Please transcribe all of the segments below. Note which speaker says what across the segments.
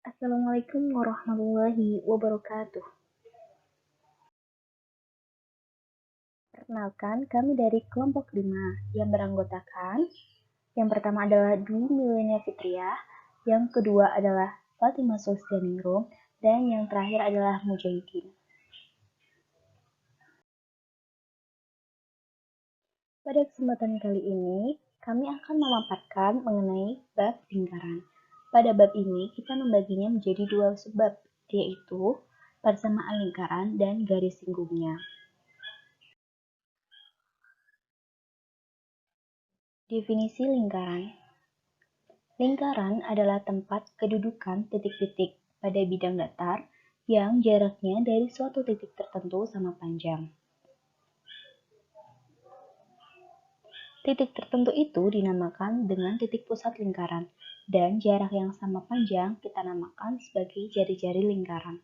Speaker 1: Assalamualaikum warahmatullahi wabarakatuh. Perkenalkan, kami dari kelompok 5 yang beranggotakan yang pertama adalah Dwi Milenia Fitriah, yang kedua adalah Fatimah Sosdaningrum, dan yang terakhir adalah Mujahidin. Pada kesempatan kali ini, kami akan memaparkan mengenai bab lingkaran. Pada bab ini, kita membaginya menjadi dua subbab, yaitu persamaan lingkaran dan garis singgungnya. Definisi lingkaran. Lingkaran adalah tempat kedudukan titik-titik pada bidang datar yang jaraknya dari suatu titik tertentu sama panjang. Titik tertentu itu dinamakan dengan titik pusat lingkaran, dan jarak yang sama panjang kita namakan sebagai jari-jari lingkaran.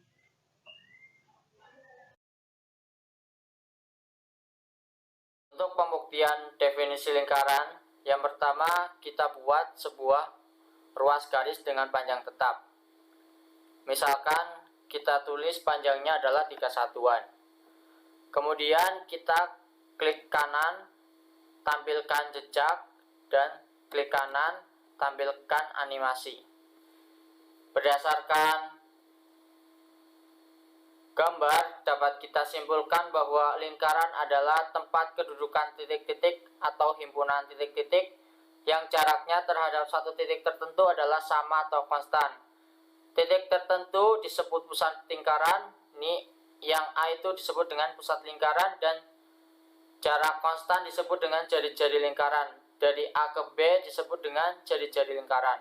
Speaker 2: Untuk pembuktian definisi lingkaran, yang pertama kita buat sebuah ruas garis dengan panjang tetap. Misalkan kita tulis panjangnya adalah 3 satuan. Kemudian kita klik kanan, tampilkan jejak, dan klik kanan, tampilkan animasi. Berdasarkan gambar dapat kita simpulkan bahwa lingkaran adalah tempat kedudukan titik-titik atau himpunan titik-titik yang jaraknya terhadap satu titik tertentu adalah sama atau konstan. Titik tertentu disebut pusat lingkaran, ini yang A itu disebut dengan pusat lingkaran, dan jarak konstan disebut dengan jari-jari lingkaran. Dari A ke B disebut dengan jari-jari lingkaran.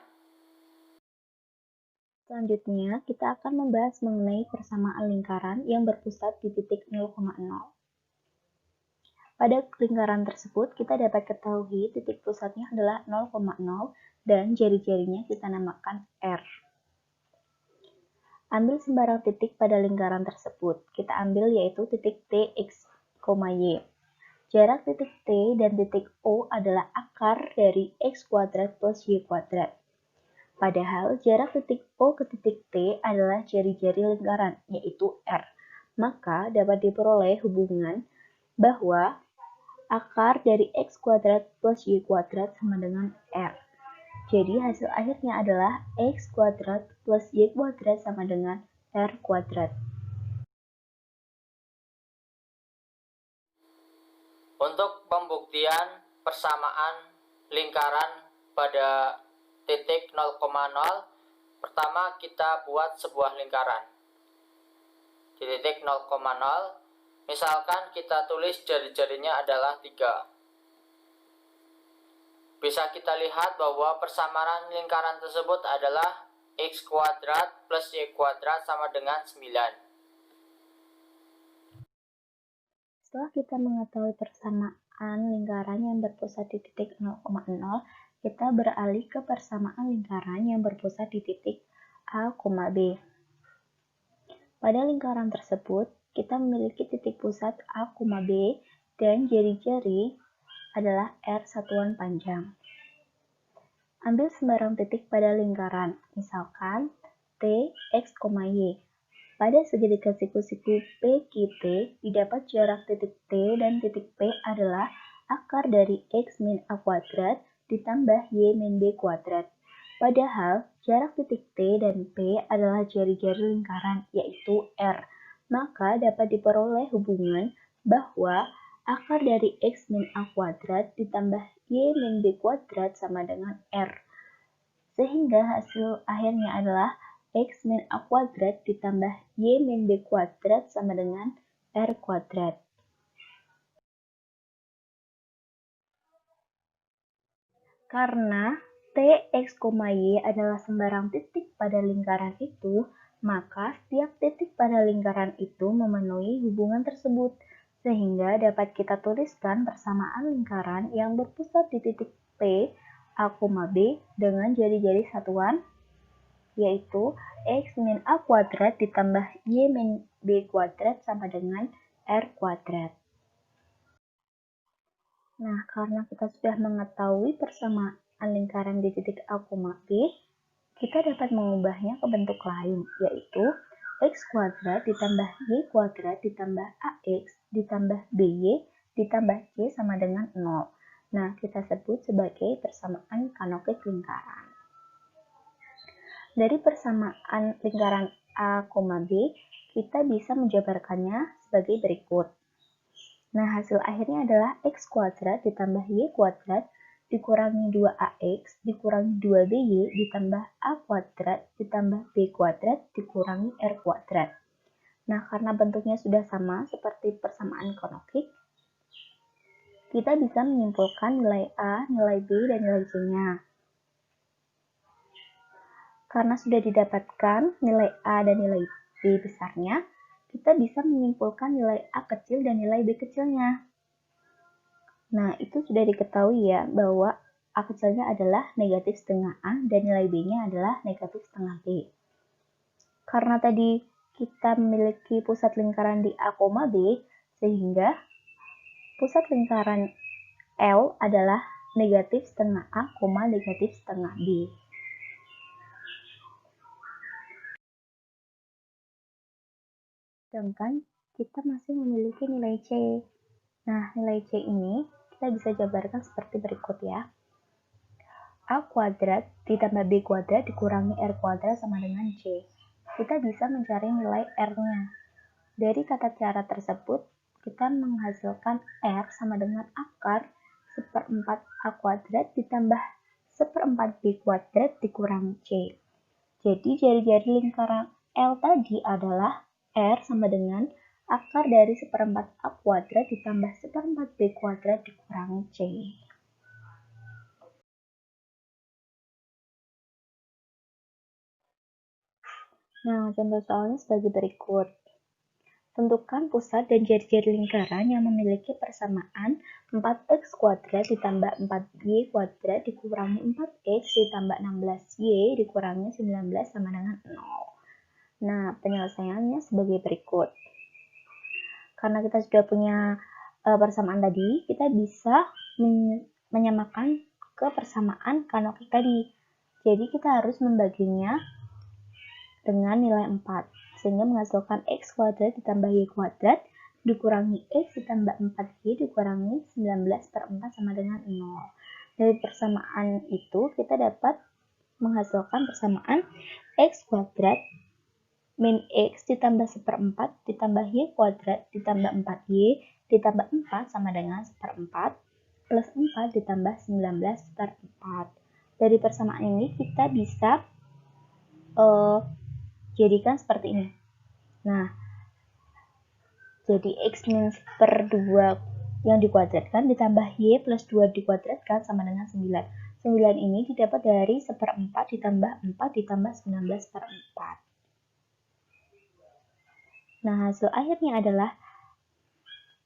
Speaker 1: Selanjutnya, kita akan membahas mengenai persamaan lingkaran yang berpusat di titik 0,0. Pada lingkaran tersebut, kita dapat ketahui titik pusatnya adalah 0,0 dan jari-jarinya kita namakan R. Ambil sembarang titik pada lingkaran tersebut. Kita ambil yaitu titik T, X, Y. Jarak titik T dan titik O adalah akar dari X kuadrat plus Y kuadrat. Padahal jarak titik O ke titik T adalah jari-jari lingkaran, yaitu R. Maka dapat diperoleh hubungan bahwa akar dari X kuadrat plus Y kuadrat sama dengan R. Jadi hasil akhirnya adalah X kuadrat plus Y kuadrat sama dengan R kuadrat.
Speaker 2: Untuk pembuktian persamaan lingkaran pada titik 0,0, pertama kita buat sebuah lingkaran. Di titik 0,0, misalkan kita tulis jari-jarinya adalah 3. Bisa kita lihat bahwa persamaan lingkaran tersebut adalah X kuadrat plus Y kuadrat sama dengan 9.
Speaker 1: Setelah kita mengetahui persamaan lingkaran yang berpusat di titik 0,0, kita beralih ke persamaan lingkaran yang berpusat di titik A, B. Pada lingkaran tersebut, kita memiliki titik pusat A, B dan jari-jari adalah R satuan panjang. Ambil sembarang titik pada lingkaran, misalkan T, X, Y. Pada segitiga siku-siku PQT, didapat jarak titik T dan titik P adalah akar dari X min A kuadrat ditambah Y min B kuadrat. Padahal, jarak titik T dan P adalah jari-jari lingkaran, yaitu R. Maka dapat diperoleh hubungan bahwa akar dari X min A kuadrat ditambah Y min B kuadrat sama dengan R. Sehingga hasil akhirnya adalah X min A kuadrat ditambah Y min B kuadrat sama dengan R kuadrat. Karena T, X, Y adalah sembarang titik pada lingkaran itu, maka setiap titik pada lingkaran itu memenuhi hubungan tersebut, sehingga dapat kita tuliskan persamaan lingkaran yang berpusat di titik P, A, B dengan jari-jari satuan, yaitu X min A kuadrat ditambah Y min B kuadrat sama dengan R kuadrat. Nah, karena kita sudah mengetahui persamaan lingkaran di titik A, B, kita dapat mengubahnya ke bentuk lain, yaitu x kuadrat ditambah y kuadrat ditambah ax ditambah by ditambah c sama dengan 0. Nah, kita sebut sebagai persamaan kanokik lingkaran. Dari persamaan lingkaran A, B, kita bisa menjabarkannya sebagai berikut. Nah, hasil akhirnya adalah x kuadrat ditambah y kuadrat dikurangi 2ax dikurangi 2by ditambah a kuadrat ditambah b kuadrat dikurangi r kuadrat. Nah, karena bentuknya sudah sama seperti persamaan kanokik, kita bisa menyimpulkan nilai a, nilai b, dan nilai c-nya. Karena sudah didapatkan nilai a dan nilai b besarnya, kita bisa menyimpulkan nilai a kecil dan nilai b kecilnya. Nah, itu sudah diketahui ya, bahwa A kecilnya adalah negatif setengah A dan nilai B-nya adalah negatif setengah B. Karena tadi kita memiliki pusat lingkaran di A, B, sehingga pusat lingkaran L adalah negatif setengah A, negatif setengah B. Sedangkan kita masih memiliki nilai C. Nah, nilai C ini kita bisa jabarkan seperti berikut ya. A kuadrat ditambah B kuadrat dikurangi R kuadrat sama dengan C. Kita bisa mencari nilai R-nya. Dari tata cara tersebut, kita menghasilkan R sama dengan akar seperempat A kuadrat ditambah seperempat B kuadrat dikurangi C. Jadi jari-jari lingkaran L tadi adalah R sama dengan akar dari seperempat A kuadrat ditambah seperempat B kuadrat dikurangi C. Nah, contoh soalnya sebagai berikut. Tentukan pusat dan jari-jari lingkaran yang memiliki persamaan 4x kuadrat ditambah 4y kuadrat dikurangi 4x ditambah 16y dikurangi 19 sama dengan 0. Nah, penyelesaiannya sebagai berikut. Karena kita sudah punya persamaan tadi, kita bisa menyamakan ke persamaan kanokik tadi. Jadi kita harus membaginya dengan nilai 4, sehingga menghasilkan x kuadrat ditambah y kuadrat dikurangi x ditambah 4y dikurangi 19 per 4 sama dengan 0. Dari persamaan itu kita dapat menghasilkan persamaan x kuadrat min x ditambah seperempat ditambah y kuadrat ditambah 4y ditambah 4 sama dengan seperempat plus 4 ditambah 19 per 4. Dari persamaan ini kita bisa jadikan seperti ini. Nah, jadi x min per 2 yang dikuadratkan ditambah y plus 2 dikuadratkan sama dengan 9. 9 ini didapat dari seperempat ditambah 4 ditambah 19 per 4. Nah, hasil akhirnya adalah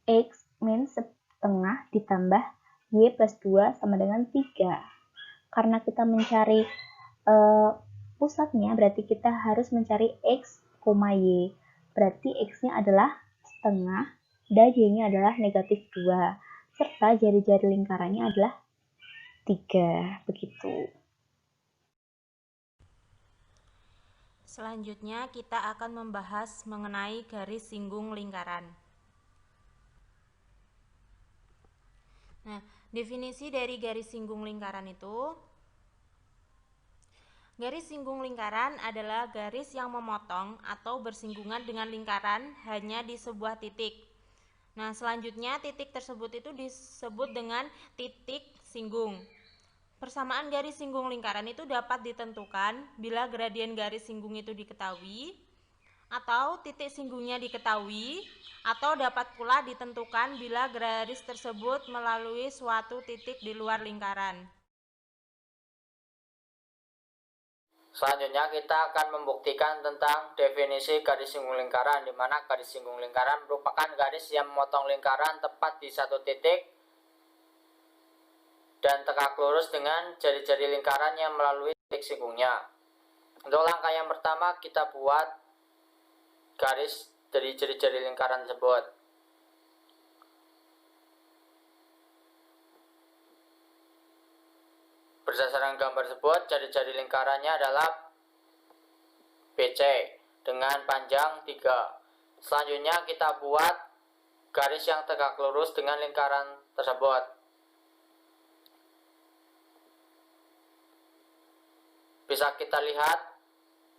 Speaker 1: x min setengah ditambah y plus 2 sama dengan 3. Karena kita mencari pusatnya, berarti kita harus mencari x, y. Berarti x-nya adalah setengah dan y-nya adalah negatif 2. Serta jari-jari lingkarannya adalah 3. Begitu.
Speaker 3: Selanjutnya kita akan membahas mengenai garis singgung lingkaran. Nah, definisi dari garis singgung lingkaran itu: garis singgung lingkaran adalah garis yang memotong atau bersinggungan dengan lingkaran hanya di sebuah titik. Nah, selanjutnya titik tersebut itu disebut dengan titik singgung. Persamaan garis singgung lingkaran itu dapat ditentukan bila gradien garis singgung itu diketahui, atau titik singgungnya diketahui, atau dapat pula ditentukan bila garis tersebut melalui suatu titik di luar lingkaran.
Speaker 2: Selanjutnya kita akan membuktikan tentang definisi garis singgung lingkaran, di mana garis singgung lingkaran merupakan garis yang memotong lingkaran tepat di satu titik dan tegak lurus dengan jari-jari lingkaran yang melalui titik singgungnya. Untuk langkah yang pertama, kita buat garis dari jari-jari lingkaran tersebut. Berdasarkan gambar tersebut, jari-jari lingkarannya adalah BC dengan panjang 3. Selanjutnya kita buat garis yang tegak lurus dengan lingkaran tersebut. Bisa kita lihat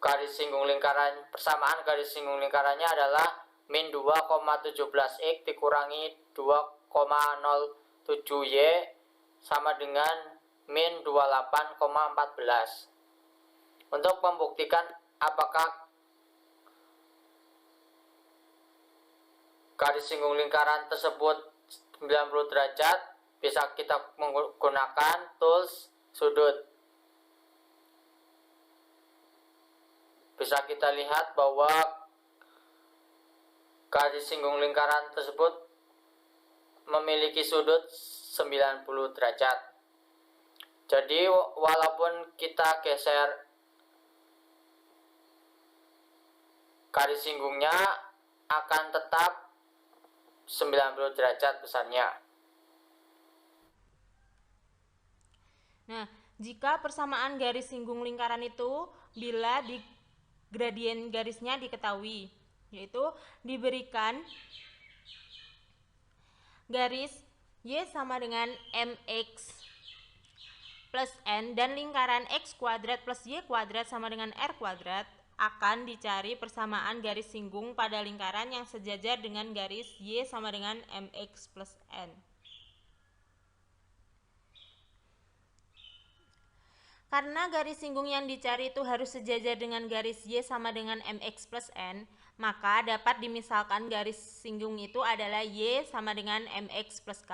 Speaker 2: garis singgung lingkaran, persamaan garis singgung lingkarannya adalah min 2,17x dikurangi 2,07y sama dengan min 28,14. Untuk membuktikan apakah garis singgung lingkaran tersebut 90 derajat, bisa kita menggunakan tools sudut. Bisa kita lihat bahwa garis singgung lingkaran tersebut memiliki sudut 90 derajat. Jadi walaupun kita geser garis singgungnya, akan tetap 90 derajat besarnya.
Speaker 3: Nah, jika persamaan garis singgung lingkaran itu bila di gradien garisnya diketahui, yaitu diberikan garis Y sama dengan MX plus N dan lingkaran X kuadrat plus Y kuadrat sama dengan R kuadrat, akan dicari persamaan garis singgung pada lingkaran yang sejajar dengan garis Y sama dengan MX plus N. Karena garis singgung yang dicari itu harus sejajar dengan garis Y sama dengan MX plus N, maka dapat dimisalkan garis singgung itu adalah Y sama dengan MX plus K.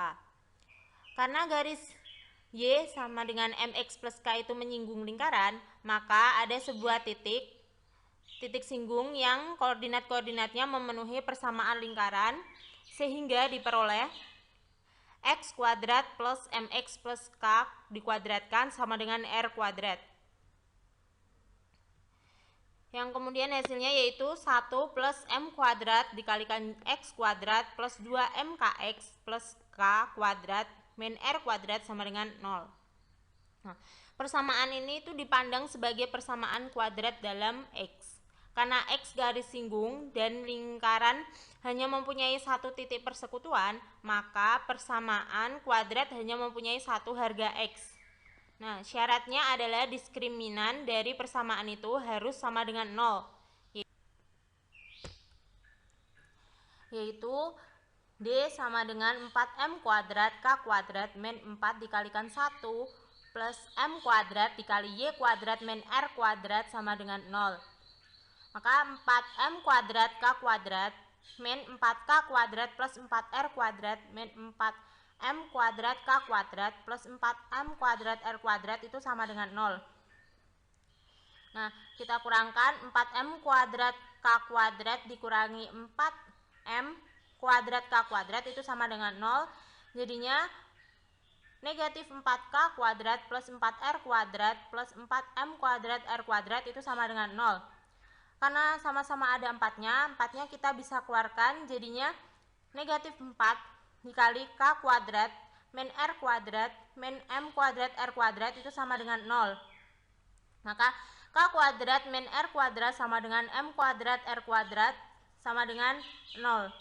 Speaker 3: Karena garis Y sama dengan MX plus K itu menyinggung lingkaran, maka ada sebuah titik singgung yang koordinat-koordinatnya memenuhi persamaan lingkaran, sehingga diperoleh X kuadrat plus MX plus K dikuadratkan sama dengan R kuadrat. Yang kemudian hasilnya yaitu 1 plus M kuadrat dikalikan X kuadrat plus 2MKX plus K kuadrat min R kuadrat sama dengan 0. Nah, persamaan ini itu dipandang sebagai persamaan kuadrat dalam X. Karena X garis singgung dan lingkaran hanya mempunyai satu titik persekutuan, maka persamaan kuadrat hanya mempunyai satu harga X. Nah, syaratnya adalah diskriminan dari persamaan itu harus sama dengan 0, yaitu D sama dengan 4M kuadrat K kuadrat min 4 dikalikan 1 plus M kuadrat dikali Y kuadrat min R kuadrat sama dengan 0. Maka 4M kuadrat K kuadrat min 4K kuadrat plus 4R kuadrat min 4M kuadrat K kuadrat plus 4M kuadrat R kuadrat itu sama dengan 0. Nah, kita kurangkan 4M kuadrat K kuadrat dikurangi 4M kuadrat K kuadrat itu sama dengan 0. Jadinya negatif 4K kuadrat plus 4R kuadrat plus 4M kuadrat R kuadrat itu sama dengan 0. Karena sama-sama ada 4-nya kita bisa keluarkan, jadinya negatif 4 dikali K kuadrat min R kuadrat min M kuadrat R kuadrat itu sama dengan 0. Maka K kuadrat min R kuadrat sama dengan M kuadrat R kuadrat sama dengan 0.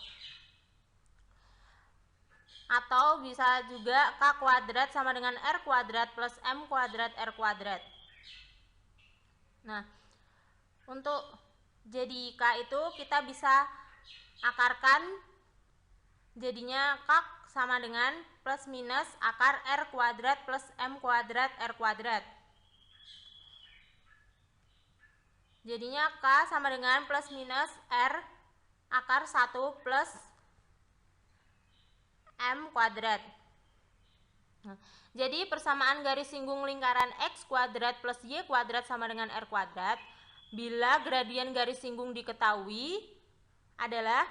Speaker 3: Atau bisa juga K kuadrat sama dengan R kuadrat plus M kuadrat R kuadrat. Nah, untuk jadi K itu kita bisa akarkan, jadinya K sama dengan plus minus akar R kuadrat plus M kuadrat R kuadrat. Jadinya K sama dengan plus minus R akar 1 plus M kuadrat. Nah, jadi persamaan garis singgung lingkaran X kuadrat plus Y kuadrat sama dengan R kuadrat bila gradien garis singgung diketahui adalah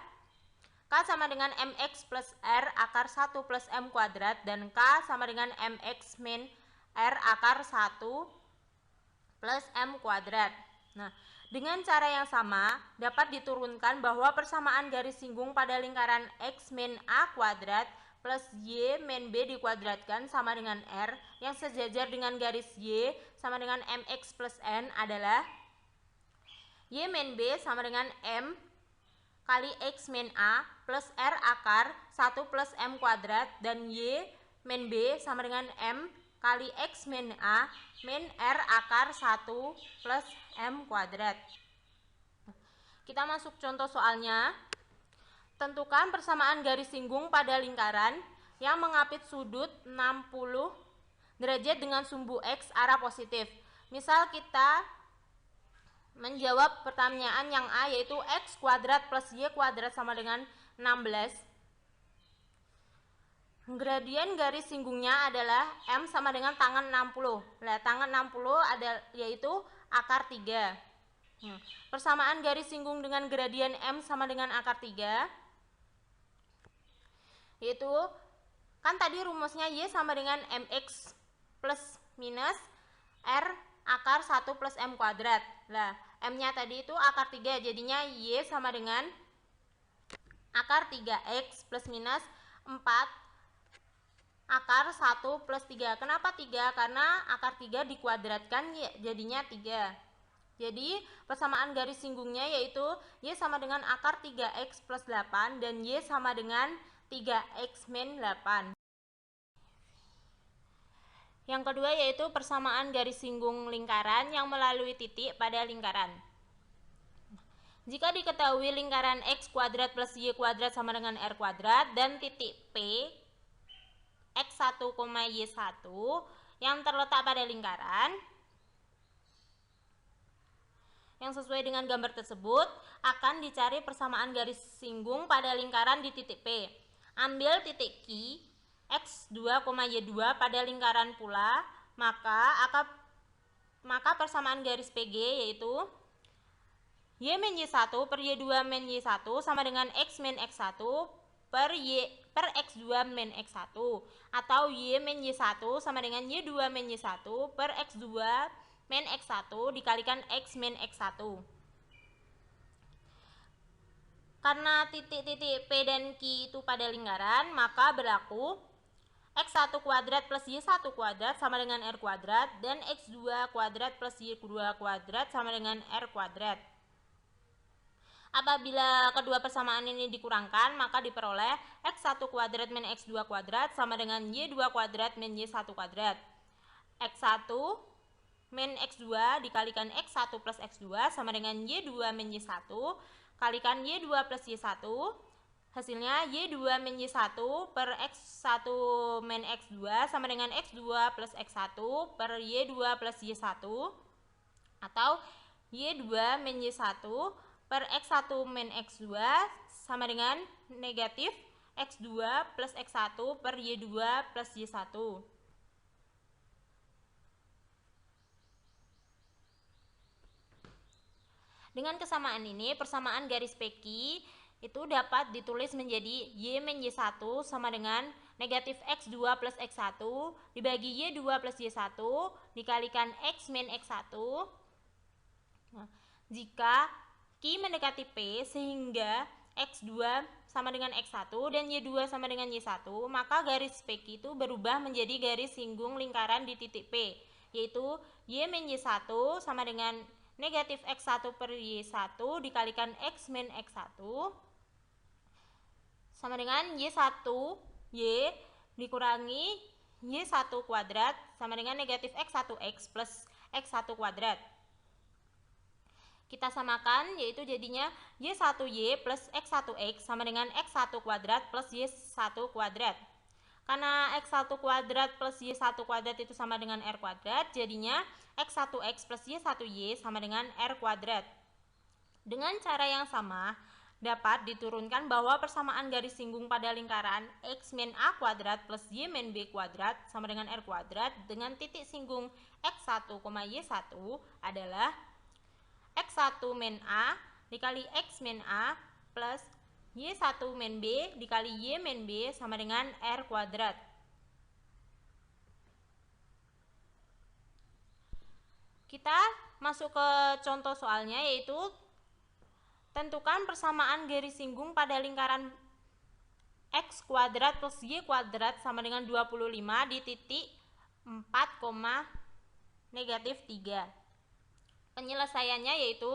Speaker 3: K sama dengan MX plus R akar 1 plus M kuadrat dan K sama dengan MX min R akar 1 plus M kuadrat. Nah, dengan cara yang sama dapat diturunkan bahwa persamaan garis singgung pada lingkaran X min A kuadrat plus Y min B dikuadratkan sama dengan R yang sejajar dengan garis Y sama dengan MX plus N adalah Y min B sama dengan M kali X min A plus R akar 1 plus M kuadrat, dan Y min B sama dengan M kali X min A min R akar 1 plus M kuadrat. Kita masuk contoh soalnya. Tentukan persamaan garis singgung pada lingkaran yang mengapit sudut 60 derajat dengan sumbu X arah positif. Misal kita menjawab pertanyaan yang A, yaitu X kuadrat plus Y kuadrat sama dengan 16. Gradien garis singgungnya adalah M sama dengan tangan 60. Nah, tangan 60 yaitu akar 3. Persamaan garis singgung dengan gradien M sama dengan akar 3, yaitu kan tadi rumusnya Y sama dengan MX plus minus R akar 1 plus M kuadrat. Nah, M-nya tadi itu akar 3, jadinya Y sama dengan akar 3X plus minus 4 akar 1 plus 3. Kenapa 3? Karena akar 3 dikuadratkan jadinya 3. Jadi persamaan garis singgungnya yaitu Y sama dengan akar 3X plus 8 dan Y sama dengan 3X min 8. Yang kedua yaitu persamaan garis singgung lingkaran yang melalui titik pada lingkaran. Jika diketahui lingkaran X kuadrat plus Y kuadrat sama dengan R kuadrat dan titik P X1, Y1 yang terletak pada lingkaran, yang sesuai dengan gambar tersebut, akan dicari persamaan garis singgung pada lingkaran di titik P. Ambil titik Q X2, Y2 pada lingkaran pula, maka persamaan garis PG yaitu Y min Y1 per Y2 min Y1 sama dengan X min X1 per X2 min X1, atau Y min Y1 sama dengan Y2 min Y1 per X2 min X1 dikalikan X min X1. Karena titik-titik P dan Q itu pada lingkaran, maka berlaku X1 kuadrat plus Y1 kuadrat sama dengan R kuadrat, dan X2 kuadrat plus Y2 kuadrat sama dengan R kuadrat. Apabila kedua persamaan ini dikurangkan, maka diperoleh X1 kuadrat min X2 kuadrat sama dengan Y2 kuadrat min Y1 kuadrat. X1 min X2 dikalikan X1 plus X2 sama dengan Y2 min Y1 kalikan Y2 plus Y1, hasilnya Y2 min Y1 per X1 min X2 sama dengan X2 plus X1 per Y2 plus Y1, atau Y2 min Y1 per X1 min X2 sama dengan negatif X2 plus X1 per Y2 plus Y1. Dengan kesamaan ini, persamaan garis PQ itu dapat ditulis menjadi Y min Y1 sama dengan negatif X2 plus X1 dibagi Y2 plus Y1 dikalikan X min X1. Nah, jika Q mendekati P sehingga X2 sama dengan X1 dan Y2 sama dengan Y1, maka garis PQ itu berubah menjadi garis singgung lingkaran di titik P, yaitu Y min Y1 sama dengan negatif X1 per Y1 dikalikan X min X1 sama dengan Y1 Y dikurangi Y1 kuadrat sama dengan negatif X1X plus X1 kuadrat. Kita samakan, yaitu jadinya Y1Y plus X1X sama dengan X1 kuadrat plus Y1 kuadrat. Karena X1 kuadrat plus Y1 kuadrat itu sama dengan R kuadrat, jadinya X1X plus Y1Y sama dengan R kuadrat. Dengan cara yang sama, dapat diturunkan bahwa persamaan garis singgung pada lingkaran X min A kuadrat plus Y min B kuadrat sama dengan R kuadrat dengan titik singgung X1, Y1 adalah X1 min A dikali X min A plus Y1 min B dikali Y min B sama dengan R kuadrat. Kita masuk ke contoh soalnya, yaitu tentukan persamaan garis singgung pada lingkaran X kuadrat plus Y kuadrat sama dengan 25 di titik 4, negatif 3. Penyelesaiannya yaitu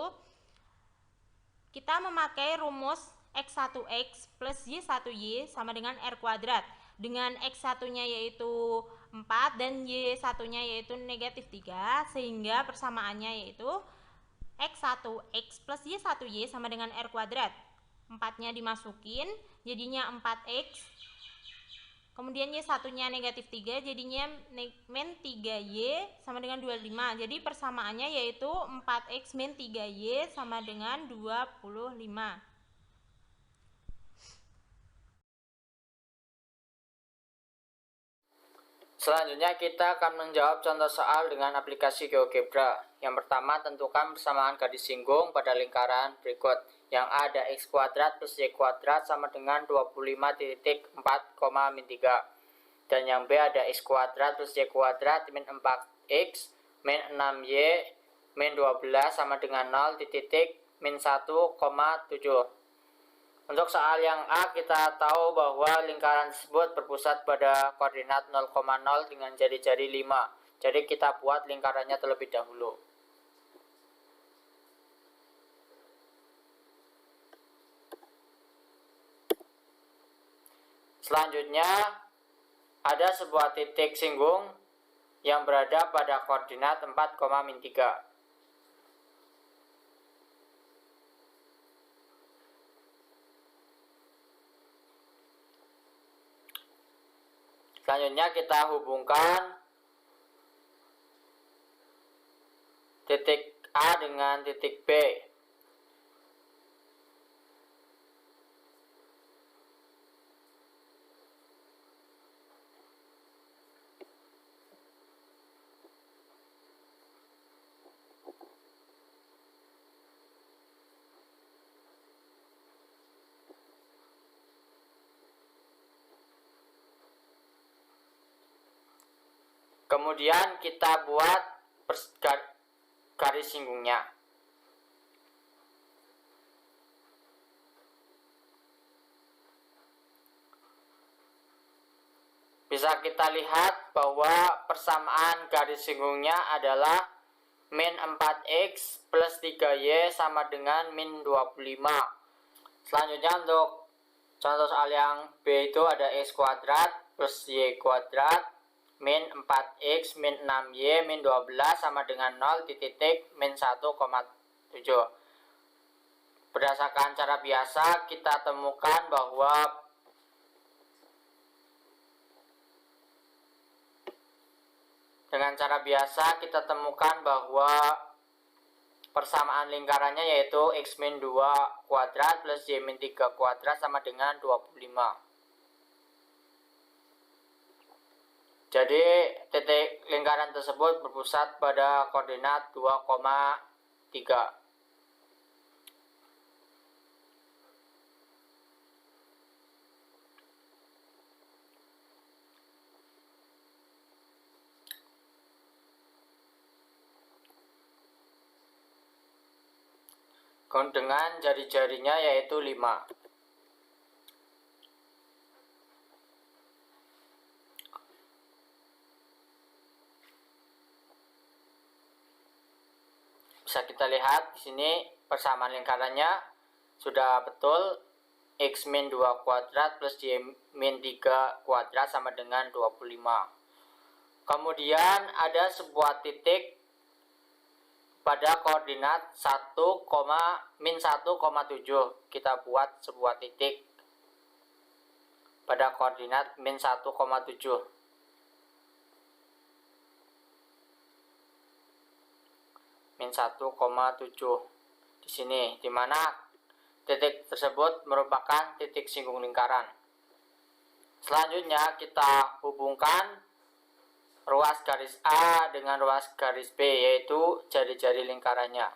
Speaker 3: kita memakai rumus X1X plus Y1Y sama dengan R kuadrat. Dengan X1-nya yaitu 4 dan Y1-nya yaitu negatif 3, sehingga persamaannya yaitu X1X plus Y1Y sama dengan R kuadrat. 4-nya dimasukin, jadinya 4X. Kemudian Y1-nya negatif 3, jadinya min 3Y sama dengan 25. Jadi persamaannya yaitu 4X min 3Y sama dengan 25.
Speaker 2: Selanjutnya kita akan menjawab contoh soal dengan aplikasi GeoGebra. Yang pertama, tentukan persamaan garis singgung pada lingkaran berikut. Yang A ada X kuadrat plus Y kuadrat sama dengan 25.4, min 3. Dan yang B ada X kuadrat plus Y kuadrat min 4X min 6Y min 12 sama dengan 0 min 1,7. Untuk soal yang A, kita tahu bahwa lingkaran tersebut berpusat pada koordinat 0,0 dengan jari-jari 5. Jadi kita buat lingkarannya terlebih dahulu. Selanjutnya, ada sebuah titik singgung yang berada pada koordinat 4, min 3. Selanjutnya kita hubungkan titik A dengan titik B. Kemudian kita buat garis singgungnya. Bisa kita lihat bahwa persamaan garis singgungnya adalah min 4X plus 3Y sama dengan min 25. Selanjutnya untuk contoh soal yang B itu ada X kuadrat plus Y kuadrat min 4X min 6Y min 12 sama dengan 0 min 1,7. Berdasarkan cara biasa kita temukan bahwa persamaan lingkarannya yaitu X min 2 kuadrat plus Y min 3 kuadrat sama dengan 25. Jadi titik lingkaran tersebut berpusat pada koordinat 2,3. Dengan jari-jarinya yaitu 5. Bisa kita lihat di sini persamaan lingkarannya sudah betul. X min 2 kuadrat plus Y min 3 kuadrat sama dengan 25. Kemudian ada sebuah titik pada koordinat 1, min 1,7. Kita buat sebuah titik pada koordinat min 1,7. Min 1,7 di sini, di mana titik tersebut merupakan titik singgung lingkaran. Selanjutnya kita hubungkan ruas garis A dengan ruas garis B, yaitu jari-jari lingkarannya.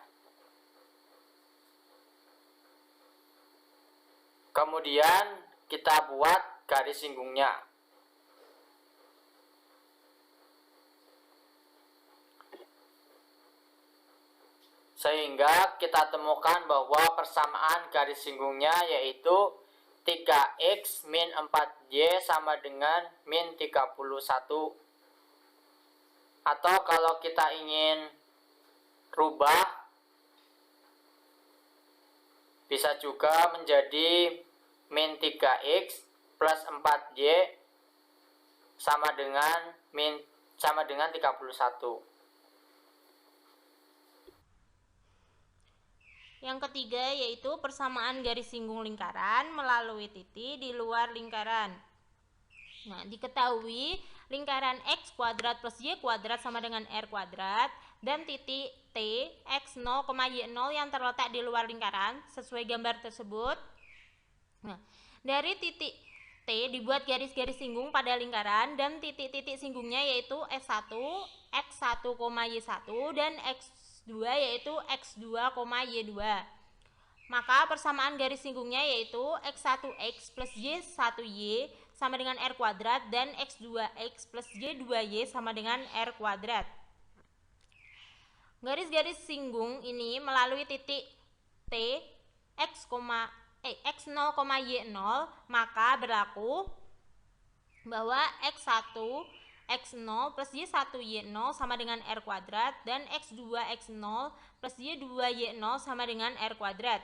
Speaker 2: Kemudian kita buat garis singgungnya. Sehingga kita temukan bahwa persamaan garis singgungnya yaitu 3X min 4Y sama dengan min 31. Atau kalau kita ingin rubah Bisa juga menjadi min 3x plus 4y sama dengan 31.
Speaker 3: Yang ketiga yaitu persamaan garis singgung lingkaran melalui titik di luar lingkaran. Nah, diketahui lingkaran x kuadrat plus y kuadrat sama dengan r kuadrat dan titik T x0, y0 yang terletak di luar lingkaran sesuai gambar tersebut. Nah, dari titik T dibuat garis-garis singgung pada lingkaran dan titik-titik singgungnya yaitu x1, x1, y1 dan x2 yaitu x2, y2. Maka persamaan garis singgungnya yaitu x1x plus y1y sama dengan r kuadrat dan x2x plus y2y sama dengan r kuadrat. Garis-garis singgung ini melalui titik T x0, y0, maka berlaku bahwa x1 x0 plus y1 y0 sama dengan r kuadrat dan x2 x0 plus y2 y0 sama dengan r kuadrat.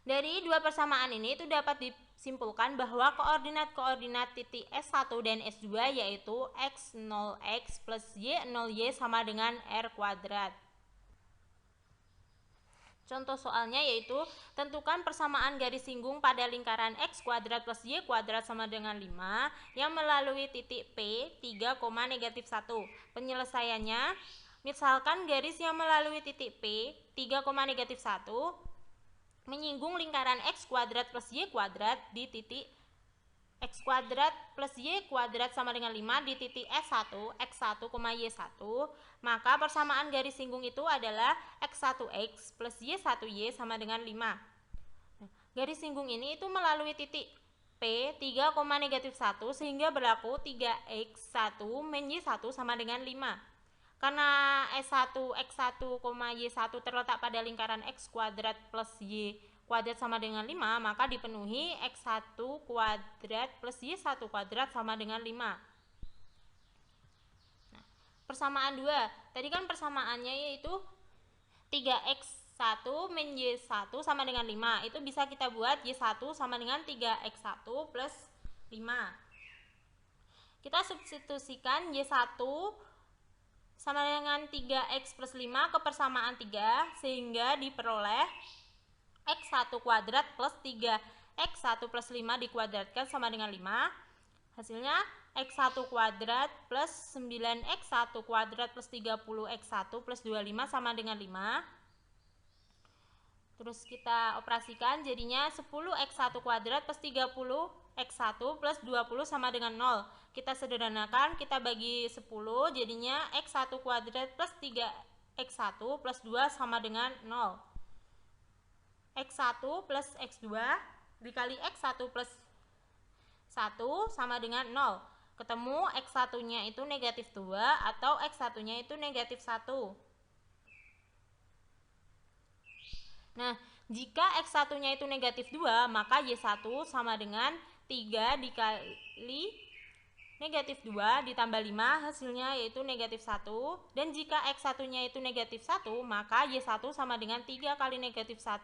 Speaker 3: Dari dua persamaan ini itu dapat disimpulkan bahwa koordinat-koordinat titik S1 dan S2 yaitu x0x plus y0y sama dengan r kuadrat. Contoh soalnya yaitu tentukan persamaan garis singgung pada lingkaran x kuadrat plus y kuadrat sama dengan 5 yang melalui titik P 3, -1. Penyelesaiannya, misalkan garis yang melalui titik P 3, -1 menyinggung lingkaran x kuadrat plus y kuadrat di titik x kuadrat plus y kuadrat sama dengan 5 di titik S1, x1, y1, maka persamaan garis singgung itu adalah x1x plus y1y sama dengan 5. Garis singgung ini itu melalui titik P 3, -1 sehingga berlaku 3x1 min y1 sama dengan 5. Karena S1, x1, y1 terletak pada lingkaran x kuadrat plus y kuadrat sama dengan 5, maka dipenuhi x1 kuadrat plus y1 kuadrat sama dengan 5. Nah, persamaan 2. Tadi kan persamaannya yaitu 3x1 min y1 sama dengan 5. Itu bisa kita buat y1 sama dengan 3x1 plus 5. Kita substitusikan y1 sama dengan 3x plus 5 ke persamaan 3 sehingga diperoleh x1 kuadrat plus 3x1 plus 5 dikuadratkan sama dengan 5. Hasilnya x1 kuadrat plus 9x1 kuadrat plus 30x1 plus 25 sama dengan 5. Terus kita operasikan jadinya 10x1 kuadrat plus 30x1 plus 20 sama dengan 0. Kita sederhanakan, kita bagi 10 jadinya x1 kuadrat plus 3x1 plus 2 sama dengan 0. x1 plus x2 dikali x1 plus 1 sama dengan 0. Ketemu x1 nya itu negatif 2 atau x1 nya itu negatif 1. Nah, jika x1 nya itu negatif 2 maka y1 sama dengan 3 dikali negatif 2 ditambah 5 hasilnya yaitu negatif 1. Dan jika x1 nya itu negatif 1 maka y1 sama dengan 3 kali negatif 1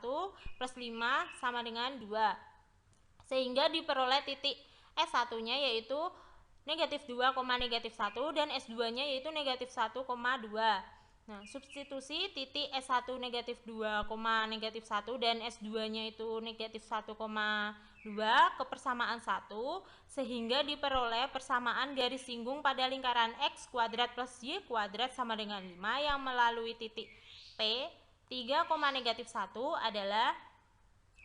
Speaker 3: plus 5 sama dengan 2. Sehingga diperoleh titik S1 nya yaitu negatif 2, negatif 1 dan S2 nya yaitu negatif 1, 2. Nah, substitusi titik S1 negatif 2, negatif 1 dan S2 nya itu negatif 1, 2 ke persamaan 1 sehingga diperoleh persamaan garis singgung pada lingkaran x kuadrat plus y kuadrat sama dengan 5 yang melalui titik P 3, negatif 1 adalah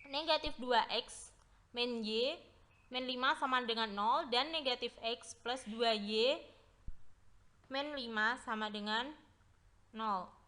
Speaker 3: negatif 2x min y min 5 sama dengan 0 dan negatif x plus 2y min 5 sama dengan 0.